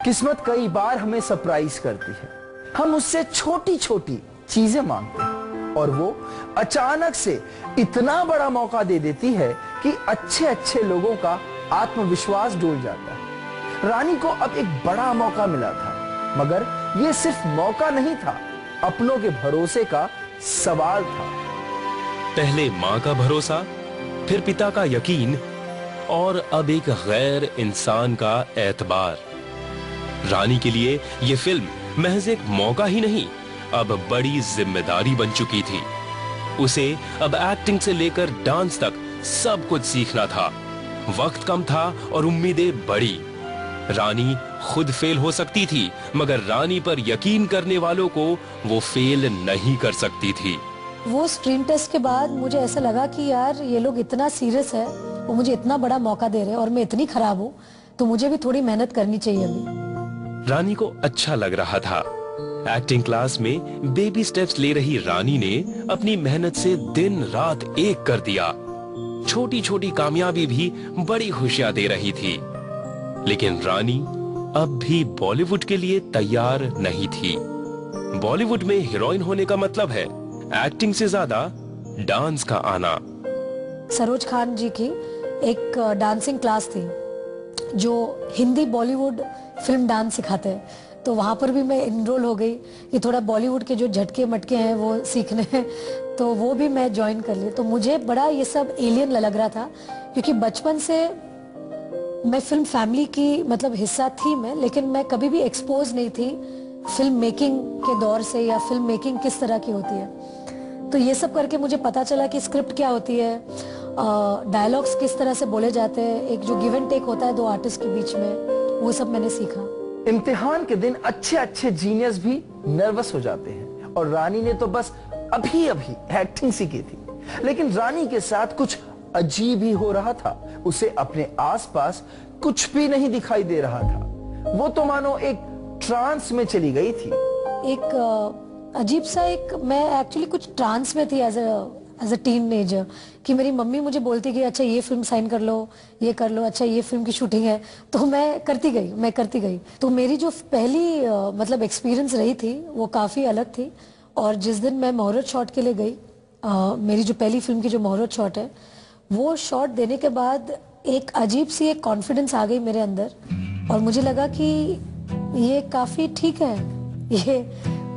किस्मत कई बार हमें सरप्राइज करती है। हम उससे छोटी छोटी चीजें मांगते हैं और वो अचानक से इतना बड़ा मौका दे देती है कि अच्छे अच्छे लोगों का आत्मविश्वास डूब जाता है। रानी को अब एक बड़ा मौका मिला था, मगर ये सिर्फ मौका नहीं था, अपनों के भरोसे का सवाल था। पहले मां का भरोसा, फिर पिता का यकीन और अब एक गैर इंसान का एतबार। रानी के लिए यह फिल्म महज एक मौका ही नहीं, अब बड़ी जिम्मेदारी बन चुकी थी। उसे अब एक्टिंग से लेकर डांस तक सब कुछ सीखना था। वक्त कम था और उम्मीदें बड़ी। रानी खुद फेल हो सकती थी, मगर रानी पर यकीन करने वालों को वो फेल नहीं कर सकती थी। वो स्क्रीन टेस्ट के बाद मुझे ऐसा लगा कि यार ये लोग इतना सीरियस है, वो मुझे इतना बड़ा मौका दे रहे हैं और मैं इतनी खराब हूँ, तो मुझे भी थोड़ी मेहनत करनी चाहिए अभी। रानी को अच्छा लग रहा था। एक्टिंग क्लास में बेबी स्टेप्स ले रही रानी ने अपनी मेहनत से दिन रात एक कर दिया। छोटी छोटी कामयाबी भी बड़ी खुशियां दे रही थी। लेकिन रानी अब भी बॉलीवुड के लिए तैयार नहीं थी। बॉलीवुड में हीरोइन होने का मतलब है एक्टिंग से ज्यादा डांस का आना। सरोज खान जी की एक डांसिंग क्लास थी जो हिंदी बॉलीवुड फिल्म डांस सिखाते हैं, तो वहां पर भी मैं इनरोल हो गई कि थोड़ा बॉलीवुड के जो झटके मटके हैं वो सीखने हैं, तो वो भी मैं ज्वाइन कर ली। तो मुझे बड़ा ये सब एलियन लग रहा था, क्योंकि बचपन से मैं फिल्म फैमिली की मतलब हिस्सा थी मैं, लेकिन मैं कभी भी एक्सपोज नहीं थी फिल्म मेकिंग के दौर से, या फिल्म मेकिंग किस तरह की होती है। तो ये सब करके मुझे पता चला कि स्क्रिप्ट क्या होती है, डायलॉग्स किस तरह से बोले जाते हैं, एक जो गिव एंड टेक होता है दो आर्टिस्ट के बीच में, वो सब मैंने सीखा। इम्तिहान के दिन अच्छे अच्छे जीनियस भी नर्वस हो जाते हैं और रानी ने तो बस अभी अभी एक्टिंग सीखी थी, लेकिन रानी के साथ कुछ अजीब ही हो रहा था। उसे अपने आसपास कुछ भी नहीं दिखाई दे रहा था। वो तो मानो एक ट्रांस में चली गई थी। एक अजीब सा मैं एक्चुअली कुछ ट्रांस में थी एज अ टीनेजर, कि मेरी मम्मी मुझे बोलती कि अच्छा ये फिल्म साइन कर लो, ये कर लो, अच्छा ये फिल्म की शूटिंग है, तो मैं करती गई। तो मेरी जो पहली मतलब एक्सपीरियंस रही थी वो काफी अलग थी। और जिस दिन मैं मुहूर्त शॉट के लिए गई, मेरी जो पहली फिल्म की जो मुहूर्त शॉट है, वो शॉट देने के बाद एक अजीब सी एक कॉन्फिडेंस आ गई मेरे अंदर, और मुझे लगा कि ये काफी ठीक है ये,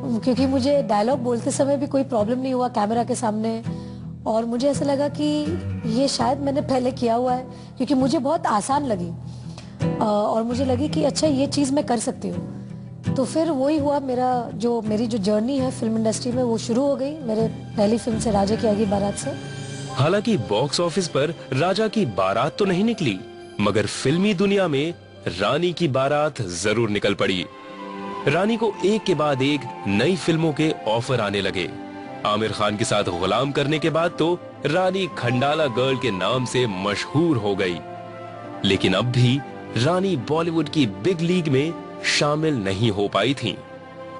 क्योंकि मुझे डायलॉग बोलते समय भी कोई प्रॉब्लम नहीं हुआ कैमरा के सामने, और मुझे ऐसा लगा कि ये शायद मैंने पहले किया हुआ है, क्योंकि मुझे बहुत आसान लगी और मुझे लगी कि अच्छा ये चीज मैं कर सकती हूँ। तो फिर वही हुआ, मेरी जो जर्नी है फिल्म इंडस्ट्री में वो शुरू हो गई मेरे पहली फिल्म से, राजा की आगी बारात से। हालांकि बॉक्स ऑफिस पर राजा की बारात तो नहीं निकली, मगर फिल्मी दुनिया में रानी की बारात जरूर निकल पड़ी। रानी को एक के बाद एक नई फिल्मों के ऑफर आने लगे। आमिर खान के साथ गुलाम करने के बाद तो रानी खंडाला गर्ल के नाम से मशहूर हो गई। लेकिन अब भी रानी बॉलीवुड की बिग लीग में शामिल नहीं हो पाई थी,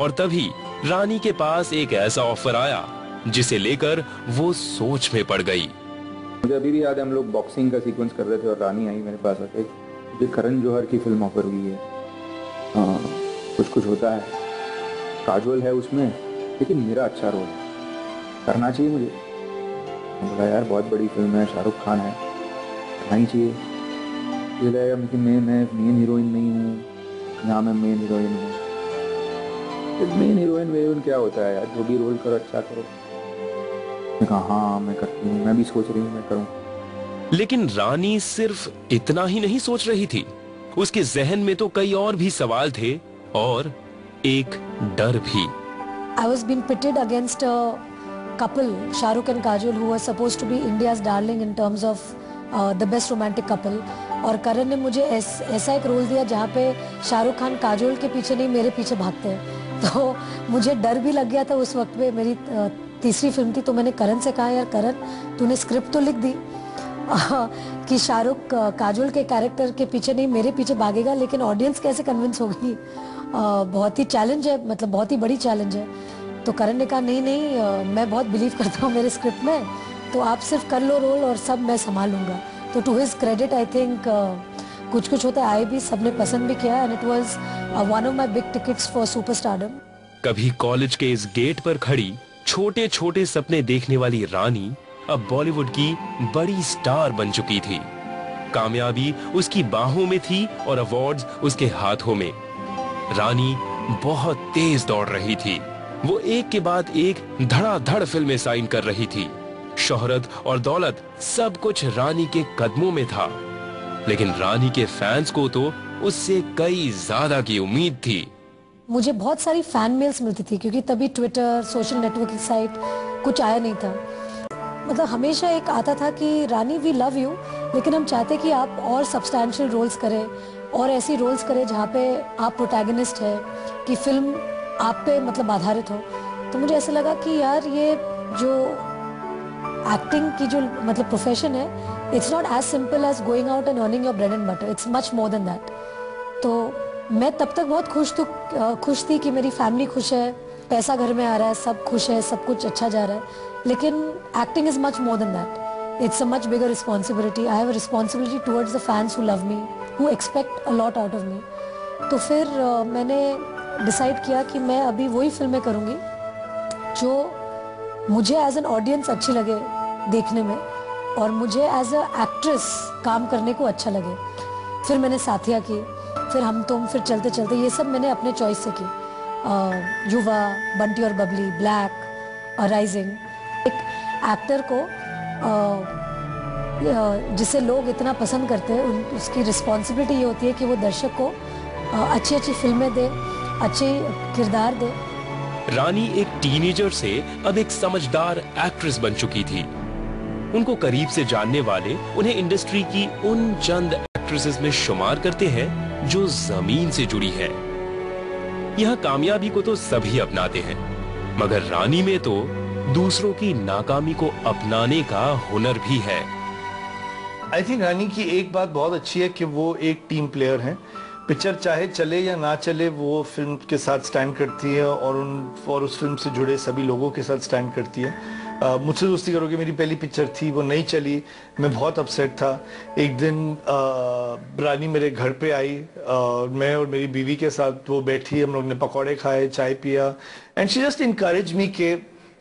और तभी रानी के पास एक ऐसा ऑफर आया जिसे लेकर वो सोच में पड़ गई। मुझे अभी भी याद है, हम लोग बॉक्सिंग का सीक्वेंस कर रहे थे और रानी आई मेरे पास आके, मुझे करण जौहर की फिल्म ऑफर हुई है, कुछ होता है, काजोल है उसमें, लेकिन मेरा अच्छा रोल है, करना चाहिए मुझे। बोला यार बहुत बड़ी फिल्म है, शाहरुख खान है, करना ही चाहिए। ये लगेगा मैं मेन हीरोइन नहीं हूँ, यहाँ मैं मेन हीरोइन हूँ। मेन हीरोइन क्या होता है यार, जो भी रोल करो अच्छा करो। मैं कहा हाँ मैं करती हूँ, मैं भी सोच रही हूँ मैं करूँ। लेकिन रानी सिर्फ इतना ही नहीं सोच रही थी, उसके जहन में तो कई और भी सवाल थे और एक डर भी। I was being pitted against a couple, Shahrukh and Kajol, who were supposed to be India's darling in terms of the best romantic couple. और करण ने मुझे ऐसा एक रोल दिया जहाँ पे शाहरुख खान काजोल के पीछे नहीं मेरे पीछे भागते हैं। तो मुझे डर भी लग गया था उस वक्त पे। मेरी तीसरी फिल्म थी, तो मैंने करण से कहा यार करण तूने स्क्रिप्ट तो लिख दी कि शाहरुख काजोल के कैरेक्टर के पीछे नहीं मेरे पीछे भागेगा, लेकिन ऑडियंस कैसे कन्विंस होगी, बहुत ही चैलेंज है, मतलब बहुत ही बड़ी चैलेंज है। तो करण ने कहा नहीं मैं बहुत बिलीव करता हूँ मेरे स्क्रिप्ट में, तो आप सिर्फ कर लो रोल और सब मैं संभाल लूंगा। तो to his credit I think कुछ कुछ होता है आए भी, सबने पसंद भी किया, and it was one of my big tickets for superstardom. कभी कॉलेज के इस गेट पर खड़ी छोटे छोटे सपने देखने वाली रानी अब बॉलीवुड की बड़ी स्टार बन चुकी थी। कामयाबी उसकी बाहों में थी और अवार्ड्स उसके हाथों में। रानी बहुत तेज दौड़ रही थी। वो एक के बाद एक धड़ाधड़ फिल्में साइन कर रही थी। शोहरत और दौलत सब कुछ रानी के कदमों में था, लेकिन रानी के फैंस को तो उससे कई ज्यादा की उम्मीद थी। मुझे बहुत सारी फैन मेल्स मिलती थी, क्योंकि तभी ट्विटर, सोशल नेटवर्किंग साइट कुछ आया नहीं था। मतलब हमेशा एक आता था कि रानी वी लव यू, लेकिन हम चाहते कि आप और सब्सटैंशियल रोल्स करें और ऐसी रोल्स करें जहाँ पे आप प्रोटैगनिस्ट है, कि फिल्म आप पे मतलब आधारित हो। तो मुझे ऐसा लगा कि यार ये जो एक्टिंग की जो मतलब प्रोफेशन है, it's not as simple as going out and earning your bread and butter, it's much more than that. तो मैं तब तक बहुत खुश थी कि मेरी फैमिली खुश है, पैसा घर में आ रहा है, सब खुश है, सब कुछ अच्छा जा रहा है, लेकिन acting is much more than that. It's a much bigger responsibility. I have a responsibility towards the fans who love me, who expect a lot out of me. तो फिर मैंने डिसाइड किया कि मैं अभी वही फिल्में करूँगी जो मुझे एज एन ऑडियंस अच्छी लगे देखने में, और मुझे एज अ एक्ट्रेस काम करने को अच्छा लगे। फिर मैंने साथिया की, फिर हम तुम, फिर चलते चलते, ये सब मैंने अपने चॉइस से की। युवा, बंटी और बबली, ब्लैक, राइजिंग। एक एक्टर को जिसे लोग इतना पसंद करते हैं, उसकी रिस्पॉन्सिबिलिटी ये होती है कि वो दर्शक को अच्छी अच्छी फिल्में दे, अच्छे किरदार दे। रानी एक टीनेजर से अब एक समझदार एक्ट्रेस बन चुकी थी। उनको करीब से जानने वाले उन्हें इंडस्ट्री की उन चंद एक्ट्रेसेस में शुमार करते हैं जो जमीन से जुड़ी है। यह कामयाबी को तो सभी अपनाते हैं, मगर रानी में तो दूसरों की नाकामी को अपनाने का हुनर भी है। आई थिंक रानी की एक बात बहुत अच्छी है कि वो एक टीम प्लेयर हैं। पिक्चर चाहे चले या ना चले, वो फिल्म के साथ स्टैंड करती है और उस फिल्म से जुड़े सभी लोगों के साथ स्टैंड करती है। मुझसे दोस्ती करोगे मेरी पहली पिक्चर थी, वो नहीं चली, मैं बहुत अपसेट था। एक दिन रानी मेरे घर पे आई, मैं और मेरी बीवी के साथ वो बैठी, हम लोग ने पकौड़े खाए, चाय पिया, and she just encourage me के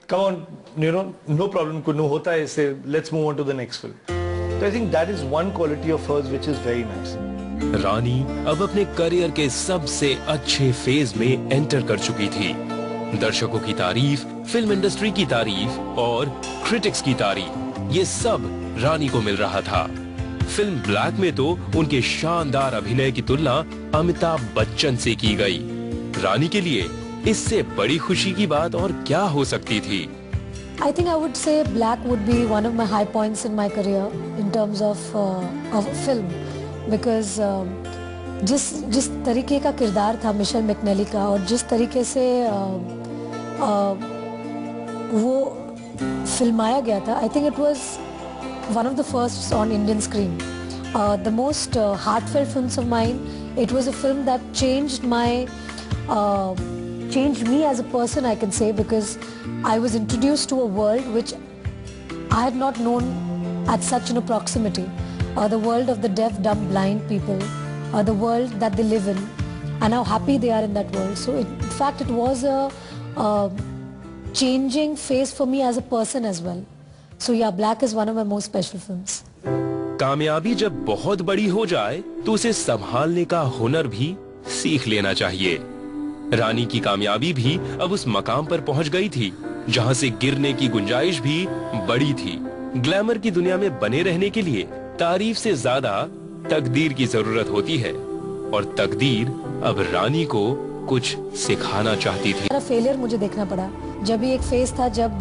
come on, you know, no problem, कुछ होता है इससे, let's move on to the next film. तो I think that is one quality of hers which is very nice. Rani अब अपने करियर के सबसे अच्छे फेज में एंटर कर चुकी थी। दर्शकों की तारीफ, फिल्म इंडस्ट्री की तारीफ और क्रिटिक्स की तारीफ, ये सब रानी को मिल रहा था। फिल्म ब्लैक में तो उनके शानदार अभिनय की तुलना अमिताभ बच्चन से की गई। रानी के लिए इससे बड़ी खुशी की बात और क्या हो सकती थी? I think I would say Black would be one of my high points in my career in terms of film, because जिस तरीके का किरदार था मिशेल मैकनेली का, और जिस तरीके से वो फिल्माया गया था, I think it was one of the first on Indian screen. The most heartfelt films of mine. It was a film that changed me as a person, I can say, because I was introduced to a world which I had not known at such proximity. The world of the deaf, dumb, blind people, the world that they live in, and how happy they are in that world. So in fact it was a changing phase for me as a person as well. So yeah, Black is one of my most special films. कामयाबी जब बहुत बड़ी हो जाए तो उसे संभालने का हुनर भी सीख लेना चाहिए। रानी की कामयाबी भी अब उस मकाम पर पहुंच गई थी जहां से गिरने की गुंजाइश भी बड़ी थी। ग्लैमर की दुनिया में बने रहने के लिए तारीफ से ज्यादा तकदीर की जरूरत होती है, और तकदीर अब रानी को कुछ सिखाना चाहती थी। मेरा फेलियर मुझे देखना पड़ा। जब भी एक फेज था जब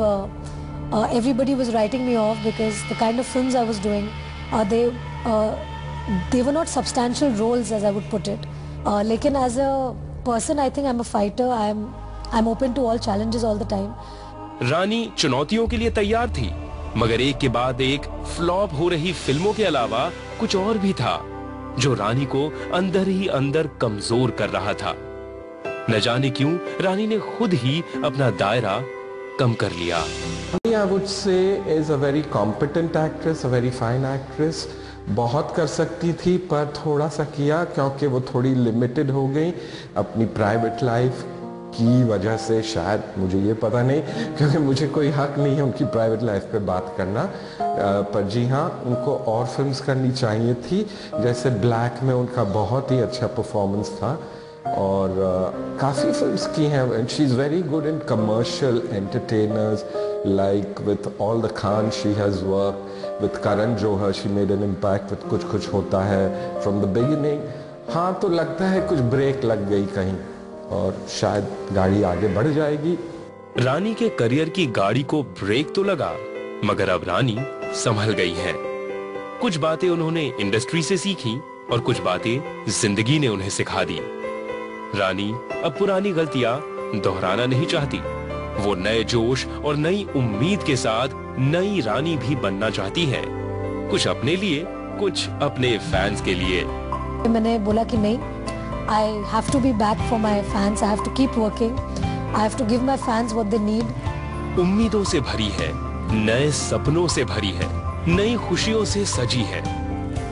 everybody was writing me off because the kind of films I was doing, they were not substantial roles as I would put it. लेकिन as a person I think I'm a fighter. I'm open to all challenges all the time. रानी चुनौतियों के लिए तैयार थी, मगर एक के बाद एक फ्लॉप हो रही फिल्मों के अलावा कुछ और भी था जो रानी को अंदर ही अंदर कमजोर कर रहा था। न जाने क्यों रानी ने खुद ही अपना दायरा कम कर लिया। I would say is a very competent actress, a very fine actress, बहुत कर सकती थी पर थोड़ा सा किया क्योंकि वो थोड़ी लिमिटेड हो गई अपनी प्राइवेट लाइफ की वजह से, शायद, मुझे ये पता नहीं क्योंकि मुझे कोई हक नहीं है उनकी प्राइवेट लाइफ पे बात करना। पर जी हाँ, उनको और फिल्म्स करनी चाहिए थी, जैसे ब्लैक में उनका बहुत ही अच्छा परफॉर्मेंस था और काफ़ी फिल्म्स की हैं। She is very good in commercial entertainers like with all the Khan she has worked, with Karan Johar she made an impact with कुछ कुछ होता है from the beginning। हाँ, तो लगता है कुछ ब्रेक लग गई कहीं और शायद गाड़ी आगे बढ़ जाएगी। रानी के करियर की गाड़ी को ब्रेक तो लगा, मगर अब रानी संभल गई है। कुछ बातें उन्होंने इंडस्ट्री से सीखी और कुछ बातें जिंदगी ने उन्हें सिखा दी। रानी अब पुरानी गलतियां दोहराना नहीं चाहती। वो नए जोश और नई उम्मीद के साथ नई रानी भी बनना चाहती है, कुछ अपने लिए, कुछ अपने फैंस के लिए। मैंने बोला कि नहीं, I have to be back for my fans. I have to keep working. I have to give my fans what they need. उम्मीदों से भरी है, नए सपनों से भरी है, नई खुशियों से सजी है।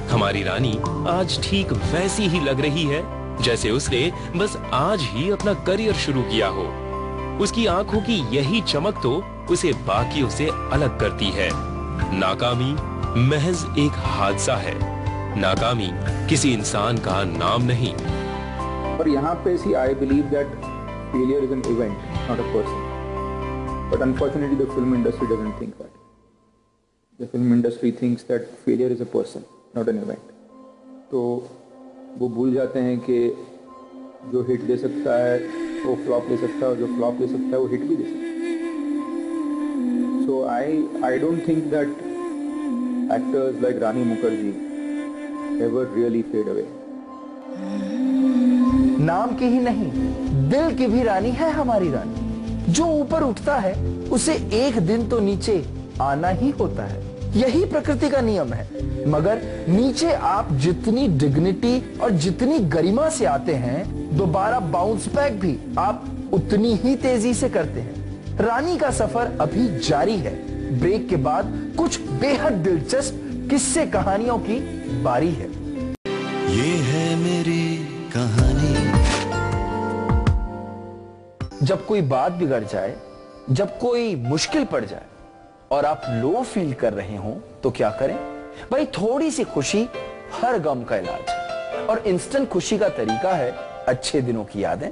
हमारी रानी आज ठीक वैसी ही लग रही है जैसे उसने बस आज ही अपना करियर शुरू किया हो। उसकी आंखों की यही चमक तो उसे बाकियों से अलग करती है। नाकामी महज एक हादसा है, नाकामी किसी इंसान का नाम नहीं। पर यहाँ पे see I believe that failure is an event, not a person. But unfortunately the film industry doesn't think that. The film industry thinks that failure is a person, not an event. तो वो भूल जाते हैं कि जो hit दे सकता है वो फ्लॉप ले सकता है और जो फ्लॉप ले सकता है वो हिट भी दे सकता है। So I don't think that actors like Rani Mukherjee ever really fade away. नाम की ही नहीं, दिल की भी रानी है हमारी रानी। जो ऊपर उठता है उसे एक दिन तो नीचे आना ही होता है, यही प्रकृति का नियम है। मगर नीचे आप जितनी डिग्निटी और जितनी गरिमा से आते हैं, दोबारा बाउंस बैक भी आप उतनी ही तेजी से करते हैं। रानी का सफर अभी जारी है। ब्रेक के बाद कुछ बेहद दिलचस्प किस्से कहानियों की बारी है। ये है मेरी कहानी। जब कोई बात बिगड़ जाए, जब कोई मुश्किल पड़ जाए और आप लो फील कर रहे हो तो क्या करें? भाई, थोड़ी सी खुशी हर गम का इलाज है। और इंस्टेंट खुशी का तरीका है अच्छे दिनों की यादें।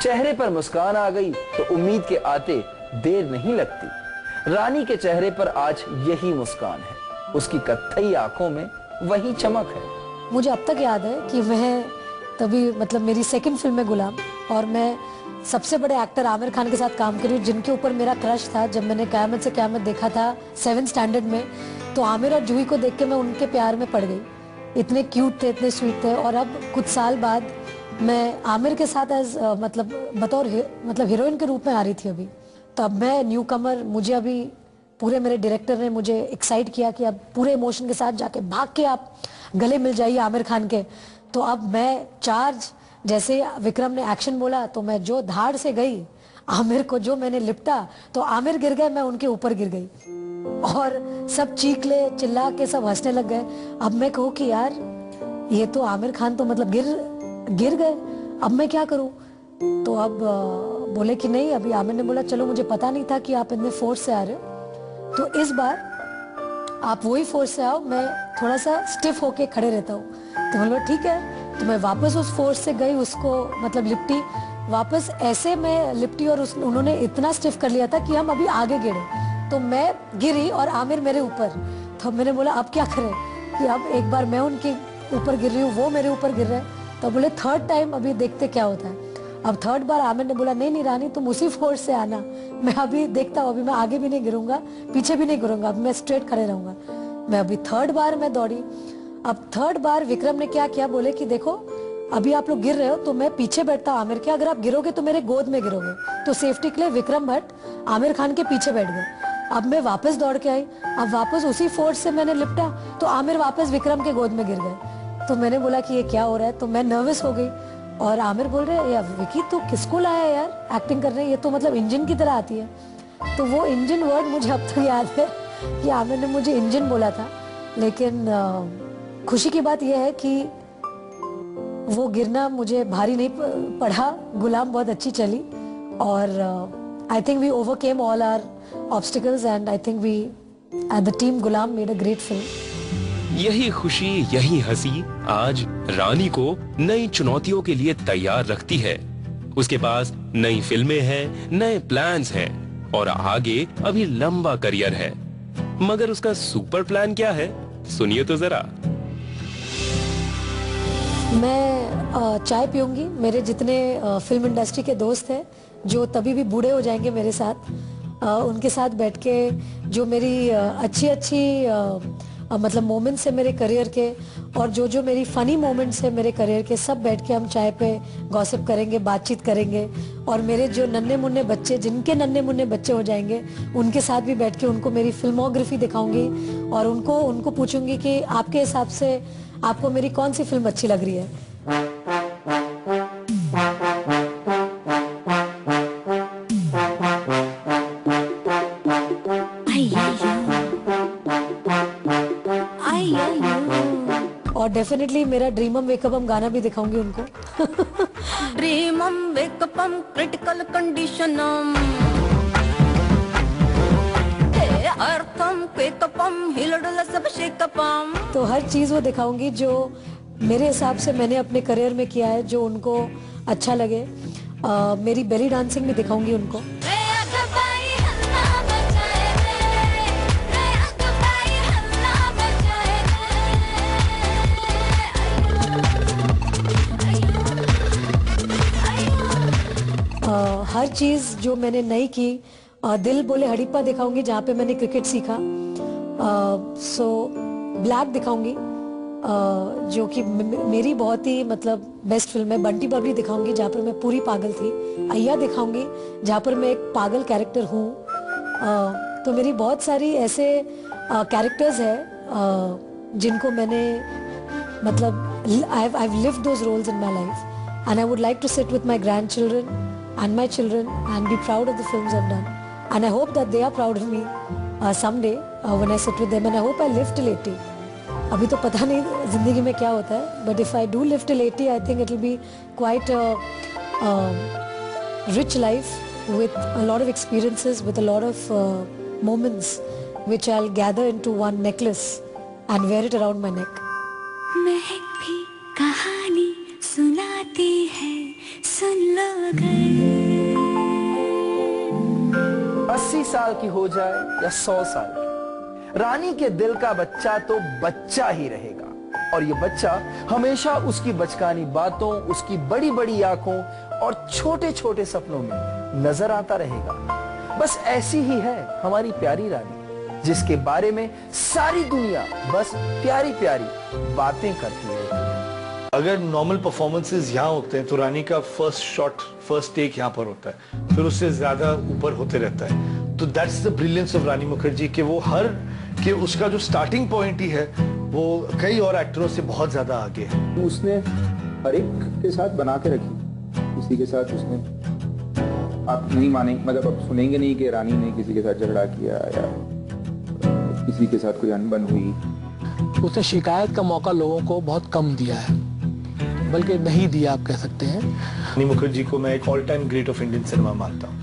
चेहरे पर मुस्कान आ गई तो उम्मीद के आते देर नहीं लगती। रानी के चेहरे पर आज यही मुस्कान है, उसकी कत्थई आंखों में वही चमक है। मुझे अब तक याद है कि मैं तभी मतलब मेरी सेकंड फिल्म है गुलाम, और मैं सबसे बड़े एक्टर आमिर खान के साथ काम करी जिनके ऊपर मेरा क्रश था। जब मैंने क़यामत से क़यामत देखा था 7th स्टैंडर्ड में, तो आमिर और जूही को देख के मैं उनके प्यार में पड़ गई। इतने क्यूट थे, इतने स्वीट थे। और अब कुछ साल बाद मैं आमिर के साथ एज मतलब बतौर मतलब हीरोइन के रूप में आ रही थी अभी। तो अब मैं न्यू कमर, मुझे अभी पूरे मेरे डायरेक्टर ने मुझे एक्साइट किया कि अब पूरे इमोशन के साथ जाके भाग के आप गले मिल जाइए आमिर खान के। तो अब मैं चार्ज, जैसे विक्रम ने एक्शन बोला तो मैं जो धाड़ से गई आमिर को, जो मैंने लिपटा तो आमिर गिर गए, मैं उनके ऊपर गिर गई और सब चीखले चिल्ला के सब हंसने लग गए। अब मैं कहूँ कि यार ये तो आमिर खान तो मतलब गिर गए, अब मैं क्या करूँ? तो अब बोले कि नहीं, अभी आमिर ने बोला चलो मुझे पता नहीं था कि आप इतने फोर्स से आ रहे हो, तो इस बार आप वही फोर्स से आओ, मैं थोड़ा सा स्टिफ होके खड़े रहता हूँ। तो बोला ठीक है। तो मैं वापस उस फोर्स से गई, उसको मतलब लिपटी, वापस ऐसे मैं लिपटी और उन्होंने इतना स्टिफ कर लिया था कि हम अभी आगे गिरे। तो मैं गिरी और आमिर मेरे ऊपर। तो मैंने बोला अब क्या करें कि अब एक बार मैं उनके ऊपर गिर रही हूँ, वो मेरे ऊपर गिर रहे हैं। तो बोले थर्ड टाइम अभी देखते क्या होता है। अब थर्ड बार आमिर ने बोला नहीं नहीं रानी, तुम उसी फोर्स से आना, मैं अभी देखता हूँ, अभी मैं आगे भी नहीं गिरूंगा, पीछे भी नहीं गिरूंगा, अब मैं स्ट्रेट खड़े रहूंगा। मैं अभी थर्ड बार मैं दौड़ी। अब थर्ड बार विक्रम ने क्या किया, बोले कि देखो अभी आप लोग गिर रहे हो तो मैं पीछे बैठता हूँ आमिर के, अगर आप गिरोगे तो मेरे गोद में गिरोगे। तो सेफ्टी के लिए विक्रम भट्ट आमिर खान के पीछे बैठ गए। अब मैं वापस दौड़ के आई, अब वापस उसी फोर्स से मैंने लिपटा तो आमिर वापस विक्रम के गोद में गिर गए। तो मैंने बोला कि ये क्या हो रहा है, तो मैं नर्वस हो गई। और आमिर बोल रहे यार विकी तू किसको लाया यार एक्टिंग करने, ये तो मतलब इंजन की तरह आती है। तो वो इंजन वर्ड मुझे अब तक याद है कि आमिर ने मुझे इंजन बोला था, लेकिन खुशी की बात यह है कि वो गिरना मुझे भारी नहीं पड़ा। गुलाम बहुत अच्छी चली और I think we overcame all our obstacles and I think we at the team Ghulam made a great film. यही खुशी, यही हंसी आज रानी को नई चुनौतियों के लिए तैयार रखती है। उसके पास नई फिल्में हैं, नए प्लान्स हैं और आगे अभी लंबा करियर है। मगर उसका सुपर प्लान क्या है, सुनिए तो जरा। मैं चाय पीऊंगी। मेरे जितने फिल्म इंडस्ट्री के दोस्त हैं जो तभी भी बूढ़े हो जाएंगे मेरे साथ, उनके साथ बैठ के जो मेरी अच्छी मतलब मोमेंट्स है मेरे करियर के और जो मेरी फनी मोमेंट्स है मेरे करियर के, सब बैठ के हम चाय पे गॉसिप करेंगे, बातचीत करेंगे। और मेरे जो नन्हे मुन्ने बच्चे, जिनके नन्हे मुन्ने बच्चे हो जाएंगे, उनके साथ भी बैठ के उनको मेरी फिल्मोग्राफी दिखाऊंगी और उनको पूछूंगी कि आपके हिसाब से आपको मेरी कौन सी फिल्म अच्छी लग रही है। और डेफिनेटली मेरा ड्रीमम वेकअपम गाना भी दिखाऊंगी उनको। ड्रीमम वेकअपम क्रिटिकल कंडीशनम अर्थम वेकअपम हिलडुल सब शेकअपम। तो हर चीज वो दिखाऊंगी जो मेरे हिसाब से मैंने अपने करियर में किया है, जो उनको अच्छा लगे। मेरी बेली डांसिंग भी दिखाऊंगी उनको। हर चीज जो मैंने नई की, दिल बोले हड़ीप्पा दिखाऊंगी जहाँ पे मैंने क्रिकेट सीखा। सो ब्लैक दिखाऊंगी जो कि मेरी बहुत ही मतलब बेस्ट फिल्म है। बंटी बबली दिखाऊंगी जहाँ पर मैं पूरी पागल थी। अय्या दिखाऊंगी जहाँ पर मैं एक पागल कैरेक्टर हूँ। तो मेरी बहुत सारी ऐसे कैरेक्टर्स है जिनको मैंने मतलब I've lived those roles in my life and I would like to sit with my grandchildren and my children and be proud of the films I've done, and I hope that they are proud of me someday when I sit with them, and I hope I live till 80. अभी तो पता नहीं जिंदगी में क्या होता है, but if I do live till 80, I think it will be quite a rich life with a lot of experiences, with a lot of moments which I'll gather into one necklace and wear it around my neck. महक भी कहानी सुनाती है, सुन लो अगर। 80 साल की हो जाए या 100 साल की, रानी के दिल का बच्चा तो बच्चा ही रहेगा और ये बच्चा हमेशा उसकी बचकानी बातों, उसकी बड़ी बड़ी आंखों और छोटे छोटे सपनों में नजर आता रहेगा। बस ऐसी ही है हमारी प्यारी रानी, जिसके बारे में सारी दुनिया बस प्यारी प्यारी बातें करती है। अगर नॉर्मल परफॉर्मेंसेस यहाँ होते हैं तो रानी का फर्स्ट शॉट, फर्स्ट टेक यहाँ पर होता है, फिर उससे ज्यादा ऊपर होते रहता है। तो दैट्स द ब्रिलियंस ऑफ रानी मुखर्जी कि वो उसका जो स्टार्टिंग पॉइंट ही है वो कई और एक्टरों से बहुत ज्यादा आगे है। उसने हर एक के साथ बना के रखी, किसी के साथ उसने, आप नहीं मानेंगे, मतलब आप सुनेंगे नहीं कि रानी ने किसी के साथ झगड़ा किया या किसी के साथ कोई अनबन हुई। उसने शिकायत का मौका लोगों को बहुत कम दिया है, बल्कि नहीं दिया आप कह सकते हैं। रानी मुखर्जी को मैं एक all time great of Indian cinema मानता हूँ।